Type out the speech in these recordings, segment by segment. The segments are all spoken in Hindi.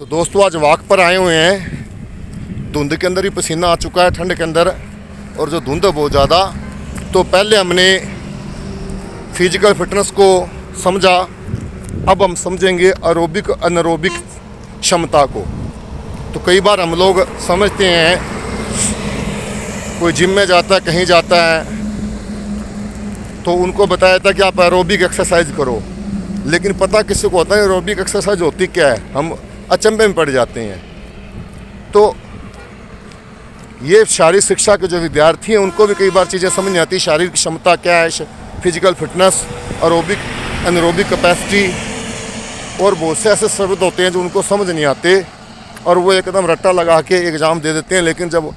तो दोस्तों आज वॉक पर आए हुए हैं। धुंध के अंदर ही पसीना आ चुका है, ठंड के अंदर, और जो धुंध है बहुत ज़्यादा। तो पहले हमने फिजिकल फिटनेस को समझा, अब हम समझेंगे एरोबिक अनएरोबिक क्षमता को। तो कई बार हम लोग समझते हैं, कोई जिम में जाता है, कहीं जाता है, तो उनको बताया था कि आप एरोबिक एक्सरसाइज करो, लेकिन पता किसी को होता है एरोबिक एक्सरसाइज होती क्या है, हम अचंभे में पड़ जाते हैं। तो ये शारीरिक शिक्षा के जो विद्यार्थी हैं उनको भी कई बार चीज़ें समझ नहीं आती, शारीरिक क्षमता क्या है, physical fitness, aerobic anaerobic capacity, और बहुत से ऐसे शब्द होते हैं जो उनको समझ नहीं आते और वो एकदम रट्टा लगा के एग्ज़ाम दे देते हैं। लेकिन जब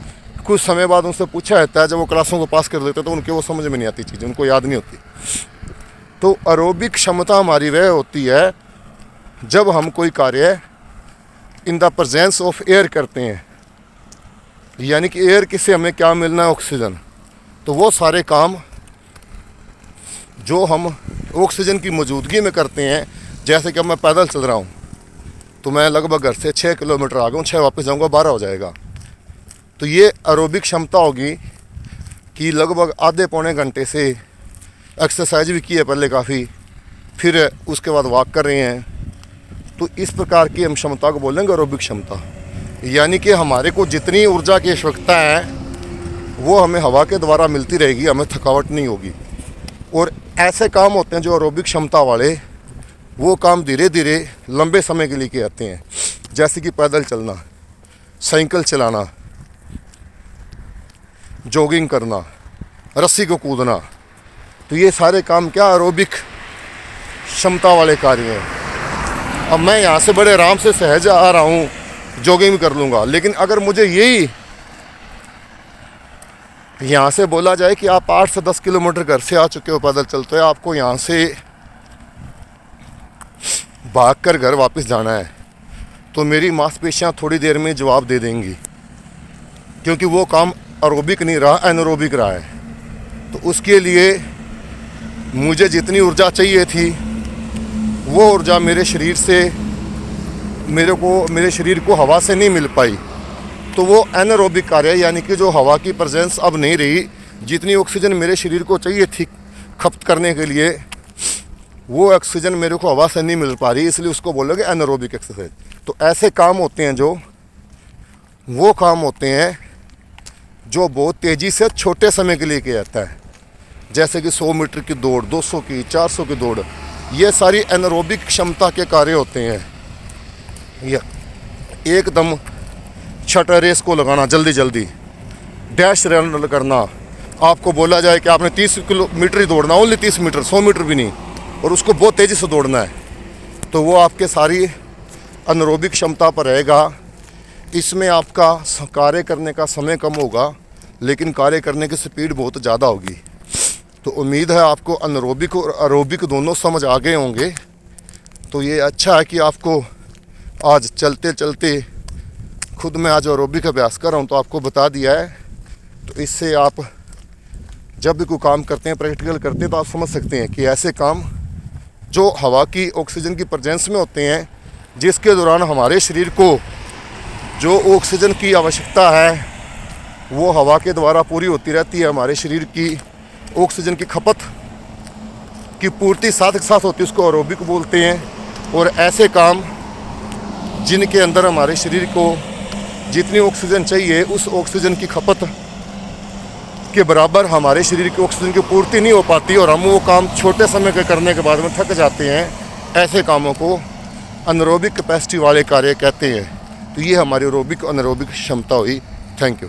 कुछ समय बाद उनसे पूछा जाता है, जब वो क्लासों को पास कर देते हैं, तो उनके वो समझ में नहीं आती चीज़, उनको याद नहीं होती। तो एरोबिक क्षमता हमारी वह होती है जब हम कोई कार्य in the presence of air करते हैं, यानी कि एयर किससे हमें क्या मिलना है, ऑक्सीजन। तो वो सारे काम जो हम ऑक्सीजन की मौजूदगी में करते हैं, जैसे कि अब मैं पैदल चल रहा हूँ, तो मैं लगभग घर से 6 किलोमीटर आ गया हूँ, 6 वापस जाऊँगा, 12 हो जाएगा। तो ये एरोबिक क्षमता होगी कि लगभग आधे पौने घंटे से एक्सरसाइज भी की है पहले काफ़ी, फिर उसके बाद वॉक कर रहे हैं। तो इस प्रकार की हम क्षमता को बोलेंगे एरोबिक क्षमता, यानी कि हमारे को जितनी ऊर्जा की आवश्यकता है वो हमें हवा के द्वारा मिलती रहेगी, हमें थकावट नहीं होगी। और ऐसे काम होते हैं जो एरोबिक क्षमता वाले, वो काम धीरे धीरे लंबे समय के लिए किए जाते हैं, जैसे कि पैदल चलना, साइकिल चलाना, जॉगिंग करना, रस्सी को कूदना। तो ये सारे काम क्या एरोबिक क्षमता वाले कार्य हैं। अब मैं यहाँ से बड़े आराम से सहज आ रहा हूँ, जॉगिंग भी कर लूँगा, लेकिन अगर मुझे यही यहाँ से बोला जाए कि आप 8 से 10 किलोमीटर घर से आ चुके हो पैदल चलते हो, आपको यहाँ से भागकर घर वापस जाना है, तो मेरी मांसपेशियाँ थोड़ी देर में जवाब दे देंगी, क्योंकि वो काम एरोबिक नहीं रहा, एनारोबिक रहा है। तो उसके लिए मुझे जितनी ऊर्जा चाहिए थी वो ऊर्जा मेरे शरीर को हवा से नहीं मिल पाई। तो वो एनारोबिक कार्य है, यानी कि जो हवा की प्रेजेंस अब नहीं रही, जितनी ऑक्सीजन मेरे शरीर को चाहिए थी खपत करने के लिए, वो ऑक्सीजन मेरे को हवा से नहीं मिल पा रही, इसलिए उसको बोलोगे एनारोबिक एक्सरसाइज। तो ऐसे काम होते हैं वो काम होते हैं जो बहुत तेज़ी से छोटे समय के लिए किया जाता है, जैसे कि 100 मीटर की दौड़, 200 की, 400 की दौड़। ये सारी एनारोबिक क्षमता के कार्य होते हैं। ये एकदम शटर रेस को लगाना, जल्दी जल्दी डैश रन करना, आपको बोला जाए कि आपने 30 किलोमीटर ही दौड़ना, ओनली 30 मीटर, 100 मीटर भी नहीं, और उसको बहुत तेज़ी से दौड़ना है, तो वो आपके सारी एनारोबिक क्षमता पर रहेगा। इसमें आपका कार्य करने का समय कम होगा, लेकिन कार्य करने की स्पीड बहुत ज़्यादा होगी। तो उम्मीद है आपको एनारोबिक और एरोबिक दोनों समझ आ गए होंगे। तो ये अच्छा है कि आपको आज चलते चलते खुद मैं आज एरोबिक अभ्यास कर रहा हूँ, तो आपको बता दिया है। तो इससे आप जब भी कोई काम करते हैं, प्रैक्टिकल करते हैं, तो आप समझ सकते हैं कि ऐसे काम जो हवा की, ऑक्सीजन की प्रेजेंस में होते हैं, जिसके दौरान हमारे शरीर को जो ऑक्सीजन की आवश्यकता है वो हवा के द्वारा पूरी होती रहती है। हमारे शरीर की ऑक्सीजन की खपत की पूर्ति साथ के साथ होती है, उसको एरोबिक बोलते हैं। और ऐसे काम जिनके अंदर हमारे शरीर को जितनी ऑक्सीजन चाहिए, उस ऑक्सीजन की खपत के बराबर हमारे शरीर की ऑक्सीजन की पूर्ति नहीं हो पाती, और हम वो काम छोटे समय के करने के बाद में थक जाते हैं। ऐसे कामों को एनारोबिक कैपेसिटी वाले कार्य कहते हैं। तो ये हमारी एरोबिक और एनारोबिक क्षमता हुई। Thank you.